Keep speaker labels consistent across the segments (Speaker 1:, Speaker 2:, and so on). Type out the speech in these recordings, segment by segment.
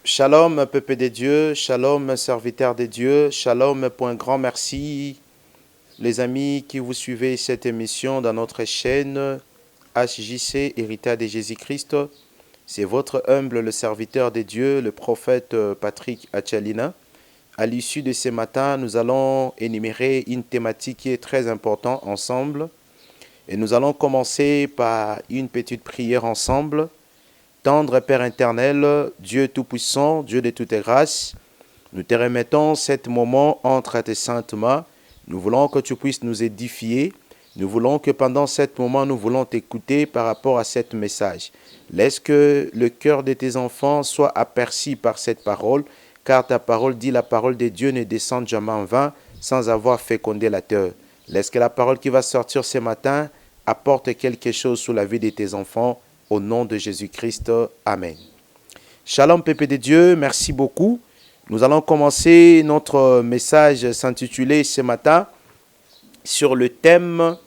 Speaker 1: Shalom, peuple de Dieu, shalom, serviteur de Dieu, shalom pour un grand merci, les amis qui vous suivez cette émission dans notre chaîne HJC, Héritage de Jésus-Christ. C'est votre humble, le serviteur de Dieu, le prophète Patrick Achalina. À l'issue de ce matin, nous allons énumérer une thématique qui est très importante ensemble. Et nous allons commencer par une petite prière ensemble. Tendre Père éternel, Dieu Tout-Puissant, Dieu de toutes grâces, nous te remettons cet moment entre tes saintes mains. Nous voulons que tu puisses nous édifier. Nous voulons que pendant ce moment, nous voulons t'écouter par rapport à ce message. Laisse que le cœur de tes enfants soit aperçu par cette parole, car ta parole dit la parole de Dieu ne descend jamais en vain sans avoir fécondé la terre. Laisse que la parole qui va sortir ce matin apporte quelque chose sur la vie de tes enfants. Au nom de Jésus-Christ, Amen. Shalom, peuple de Dieu, merci beaucoup. Nous allons commencer notre message s'intitulé ce matin sur le thème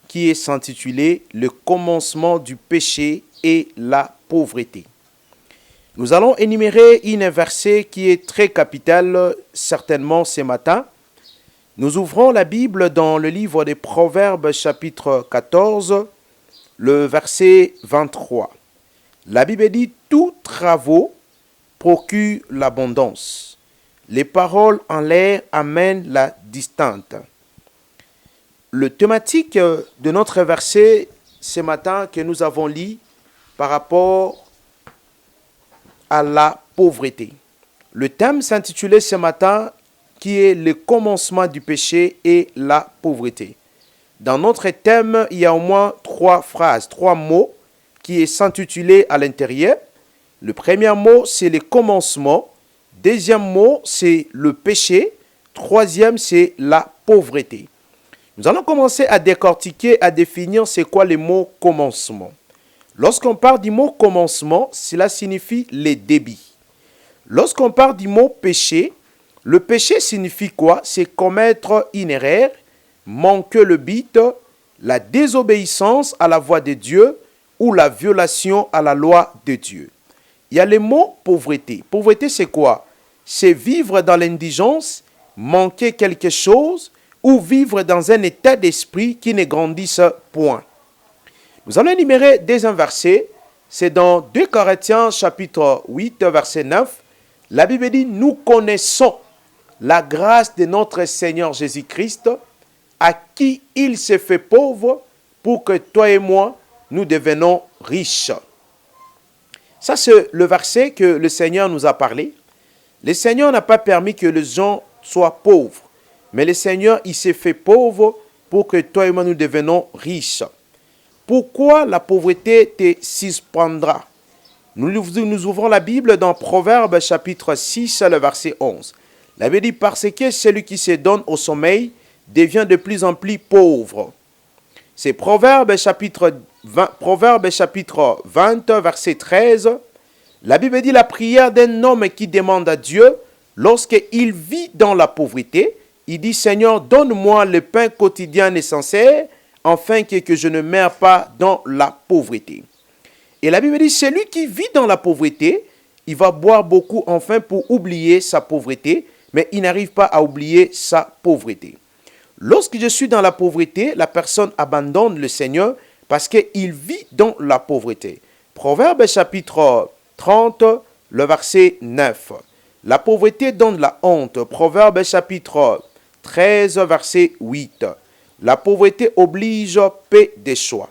Speaker 1: qui est s'intitulé « Le commencement du péché et la pauvreté ». Nous allons énumérer un verset qui est très capital, certainement ce matin. Nous ouvrons la Bible dans le livre des Proverbes, chapitre 14, le verset 23. La Bible dit « Tous travaux procurent l'abondance. Les paroles en l'air amènent la distante. » Le thématique de notre verset ce matin que nous avons lu par rapport à la pauvreté. Le thème s'intitulait ce matin qui est le commencement du péché et la pauvreté. Dans notre thème, il y a au moins 3 phrases, 3 mots qui sont intitulés à l'intérieur. Le premier mot, c'est le commencement. Deuxième mot, c'est le péché. Troisième, c'est la pauvreté. Nous allons commencer à décortiquer, à définir c'est quoi le mot commencement. Lorsqu'on parle du mot commencement, cela signifie le début. Lorsqu'on parle du mot péché, le péché signifie quoi? C'est commettre une erreur, manquer le but, la désobéissance à la voix de Dieu ou la violation à la loi de Dieu. Il y a le mot pauvreté. Pauvreté, c'est quoi? C'est vivre dans l'indigence, manquer quelque chose ou vivre dans un état d'esprit qui ne grandisse point. Nous allons énumérer des versets. C'est dans 2 Corinthiens chapitre 8, verset 9. La Bible dit « Nous connaissons la grâce de notre Seigneur Jésus-Christ, à qui il s'est fait pauvre pour que toi et moi, nous devenons riches. » Ça, c'est le verset que le Seigneur nous a parlé. Le Seigneur n'a pas permis que les gens soient pauvres. Mais le Seigneur, il s'est fait pauvre pour que toi et moi, nous devenons riches. Pourquoi la pauvreté te suspendra? Nous ouvrons la Bible dans Proverbes chapitre 6, le verset 11. La Bible dit « Parce que celui qui se donne au sommeil devient de plus en plus pauvre. » C'est Proverbes chapitre 20, verset 13. La Bible dit « La prière d'un homme qui demande à Dieu, lorsqu'il vit dans la pauvreté, il dit « Seigneur, donne-moi le pain quotidien nécessaire, afin que je ne meure pas dans la pauvreté. » Et la Bible dit « Celui qui vit dans la pauvreté, il va boire beaucoup enfin pour oublier sa pauvreté, mais il n'arrive pas à oublier sa pauvreté. » Lorsque je suis dans la pauvreté, la personne abandonne le Seigneur parce qu'il vit dans la pauvreté. Proverbe chapitre 30, le verset 9. La pauvreté donne la honte. Proverbe chapitre 13, verset 8. La pauvreté oblige peu de choix.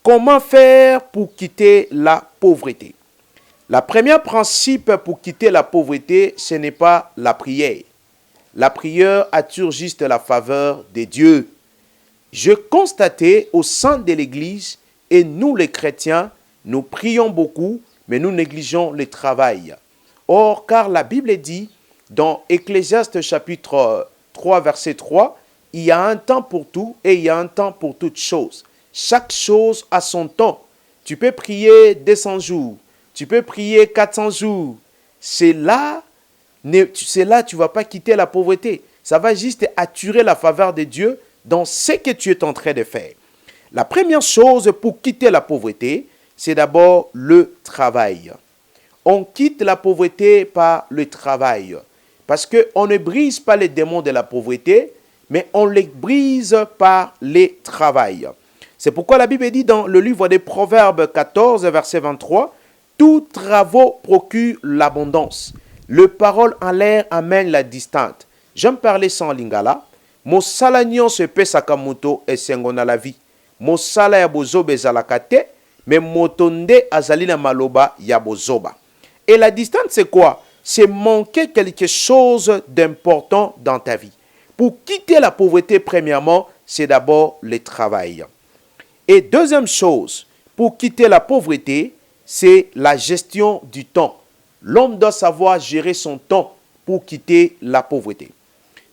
Speaker 1: Comment faire pour quitter la pauvreté? Le premier principe pour quitter la pauvreté, ce n'est pas la prière. La prière attire juste la faveur de Dieu. Je constatais au sein de l'Église, et nous les chrétiens, nous prions beaucoup, mais nous négligeons le travail. Or, car la Bible dit, dans Ecclésiaste chapitre 3, verset 3, il y a un temps pour tout et il y a un temps pour toutes choses. Chaque chose a son temps. Tu peux prier 200 jours, tu peux prier 400 jours. C'est là, tu ne vas pas quitter la pauvreté. Ça va juste attirer la faveur de Dieu dans ce que tu es en train de faire. La première chose pour quitter la pauvreté, c'est d'abord le travail. On quitte la pauvreté par le travail. Parce qu'on ne brise pas les démons de la pauvreté, mais on les brise par les travails. C'est pourquoi la Bible dit dans le livre des Proverbes 14, verset 23, « Tous travaux procurent l'abondance. Le parole en l'air amène la distante. » J'aime parler sans lingala. Mosala nyonso pe sakamoto esengo na la vie. Mosala ya bozoba ezalaka te, mais motonde azali na maloba ya bozoba. Et la distance, c'est quoi? C'est manquer quelque chose d'important dans ta vie. Pour quitter la pauvreté, premièrement, c'est d'abord le travail. Et deuxième chose, pour quitter la pauvreté, c'est la gestion du temps. L'homme doit savoir gérer son temps pour quitter la pauvreté.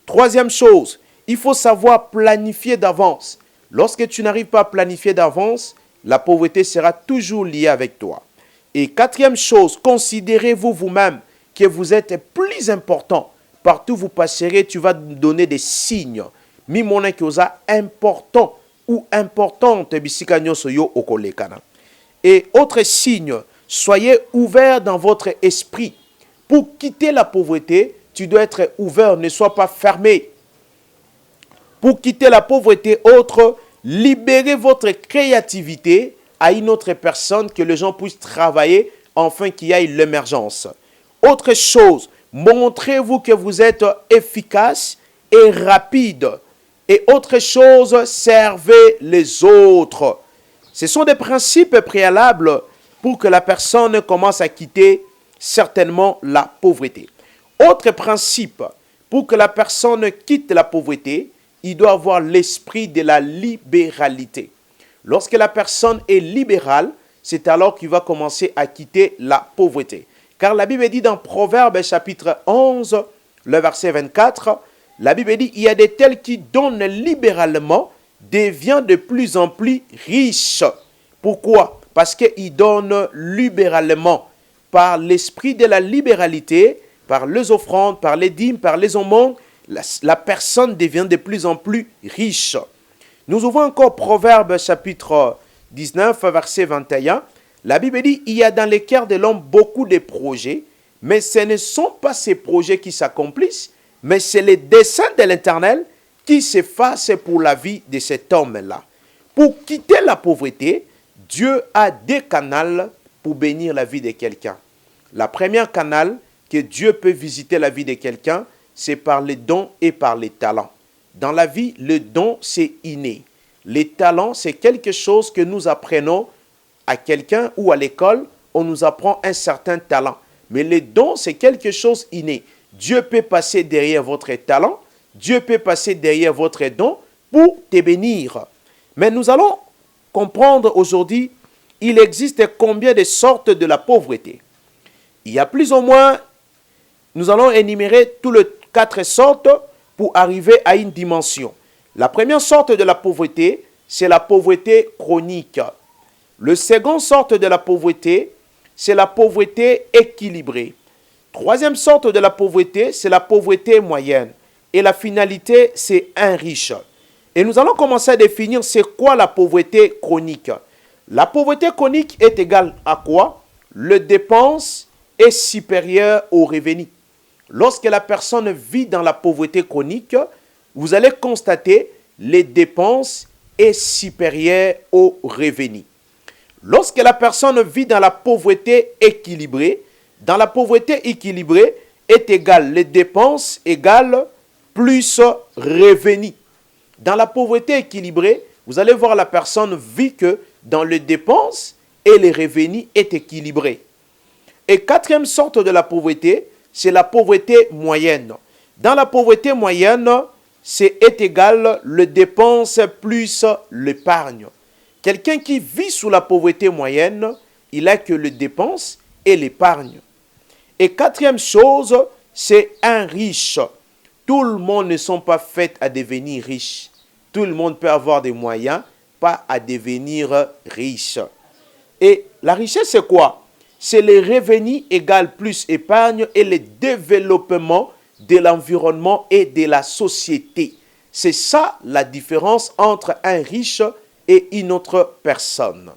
Speaker 1: Troisième chose, il faut savoir planifier d'avance. Lorsque tu n'arrives pas à planifier d'avance, la pauvreté sera toujours liée avec toi. Et quatrième chose, considérez-vous vous-même que vous êtes plus important. Partout où vous passerez, tu vas donner des signes. Mimona kioza important ou importante bisika nyoso yo okolekana. Et autre signe, soyez ouverts dans votre esprit. Pour quitter la pauvreté, tu dois être ouvert, ne sois pas fermé. Pour quitter la pauvreté, autre, libérez votre créativité à une autre personne, que les gens puissent travailler, afin qu'il y ait l'émergence. Autre chose, montrez-vous que vous êtes efficace et rapide. Et autre chose, servez les autres. Ce sont des principes préalables pour que la personne commence à quitter certainement la pauvreté. Autre principe, pour que la personne quitte la pauvreté, il doit avoir l'esprit de la libéralité. Lorsque la personne est libérale, c'est alors qu'il va commencer à quitter la pauvreté. Car la Bible dit dans Proverbes chapitre 11, le verset 24, la Bible dit, il y a des tels qui donnent libéralement, deviennent de plus en plus riches. Pourquoi? Parce qu'ils donnent libéralement par l'esprit de la libéralité, par les offrandes, par les dîmes, par les aumônes, la personne devient de plus en plus riche. Nous ouvrons encore Proverbes chapitre 19, verset 21. La Bible dit, il y a dans le cœur de l'homme beaucoup de projets, mais ce ne sont pas ces projets qui s'accomplissent, mais c'est les desseins de l'Éternel qui s'effacent pour la vie de cet homme-là. Pour quitter la pauvreté, Dieu a deux canaux pour bénir la vie de quelqu'un. La première canal que Dieu peut visiter la vie de quelqu'un, c'est par les dons et par les talents. Dans la vie, le don, c'est inné. Les talents, c'est quelque chose que nous apprenons à quelqu'un ou à l'école, on nous apprend un certain talent. Mais les dons, c'est quelque chose inné. Dieu peut passer derrière votre talent, Dieu peut passer derrière votre don pour te bénir. Mais nous allons comprendre aujourd'hui, il existe combien de sortes de la pauvreté. Il y a plus ou moins, nous allons énumérer tous les 4 sortes pour arriver à une dimension. La première sorte de la pauvreté, c'est la pauvreté chronique. Le second sorte de la pauvreté, c'est la pauvreté équilibrée. Troisième sorte de la pauvreté, c'est la pauvreté moyenne. Et la finalité, c'est un riche. Et nous allons commencer à définir c'est quoi la pauvreté chronique. La pauvreté chronique est égale à quoi? Le dépense est supérieur au revenu. Lorsque la personne vit dans la pauvreté chronique, vous allez constater les dépenses est supérieures au revenu. Lorsque la personne vit dans la pauvreté équilibrée, dans la pauvreté équilibrée est égale les dépenses égale plus revenu. Dans la pauvreté équilibrée, vous allez voir la personne vit que dans les dépenses et les revenus est équilibré. Et quatrième sorte de la pauvreté, c'est la pauvreté moyenne. Dans la pauvreté moyenne, est égal les dépenses plus l'épargne. Quelqu'un qui vit sous la pauvreté moyenne, il a que les dépenses et l'épargne. Et quatrième chose, c'est un riche. Tout le monde ne sont pas faits à devenir riche. Tout le monde peut avoir des moyens, pas à devenir riche. Et la richesse, c'est quoi? C'est les revenus égale plus épargne et le développement de l'environnement et de la société. C'est ça la différence entre un riche et une autre personne.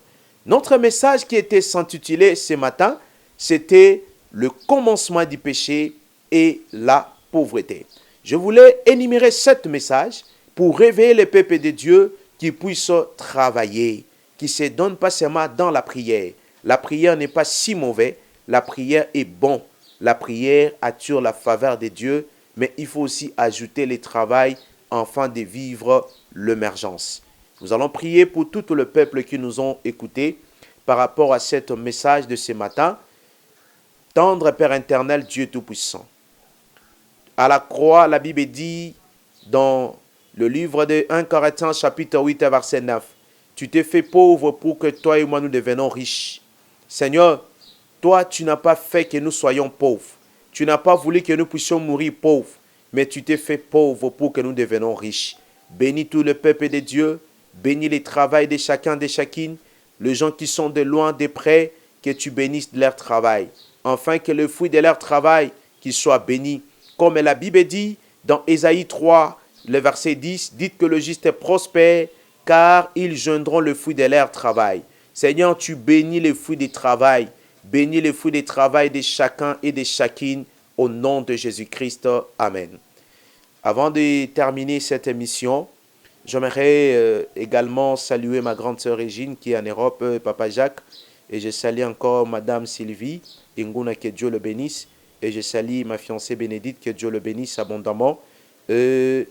Speaker 1: Notre message qui était s'intitulé ce matin, c'était le commencement du péché et la pauvreté. Je voulais énumérer 7 messages pour réveiller les peuples de Dieu qui puissent travailler, qui ne se donnent pas seulement dans la prière. La prière n'est pas si mauvaise, la prière est bon. La prière attire la faveur de Dieu, mais il faut aussi ajouter le travail afin de vivre l'émergence. Nous allons prier pour tout le peuple qui nous ont écoutés par rapport à ce message de ce matin. Tendre Père éternel, Dieu Tout-Puissant. À la croix, la Bible dit dans le livre de 1 Corinthiens chapitre 8 verset 9, tu t'es fait pauvre pour que toi et moi nous devenions riches. Seigneur, toi tu n'as pas fait que nous soyons pauvres. Tu n'as pas voulu que nous puissions mourir pauvres, mais tu t'es fait pauvre pour que nous devenions riches. Bénis tout le peuple de Dieu, bénis le travail de chacun, de chacune, les gens qui sont de loin, de près, que tu bénisses leur travail. Enfin, que le fruit de leur travail, qu'il soit béni. Comme la Bible dit dans Ésaïe 3, le verset 10, dites que le juste prospère, car ils jeûneront le fruit de leur travail. Seigneur, tu bénis le fruit du travail. Bénis le fruit du travail de chacun et de chacune au nom de Jésus-Christ. Amen. Avant de terminer cette émission, j'aimerais également saluer ma grande sœur Régine qui est en Europe, Papa Jacques. Et je salue encore Madame Sylvie, Inguna, que Dieu le bénisse. Et je salue ma fiancée Bénédicte, que Dieu le bénisse abondamment. Que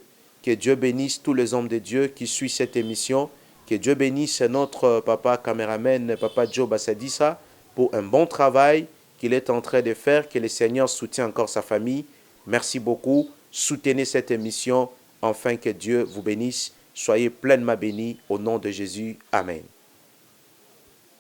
Speaker 1: Dieu bénisse tous les hommes de Dieu qui suivent cette émission. Que Dieu bénisse notre papa caméraman, Papa Joe Bassadissa, pour un bon travail qu'il est en train de faire. Que le Seigneur soutienne encore sa famille. Merci beaucoup. Soutenez cette émission. Enfin, que Dieu vous bénisse. Soyez pleinement bénis au nom de Jésus. Amen.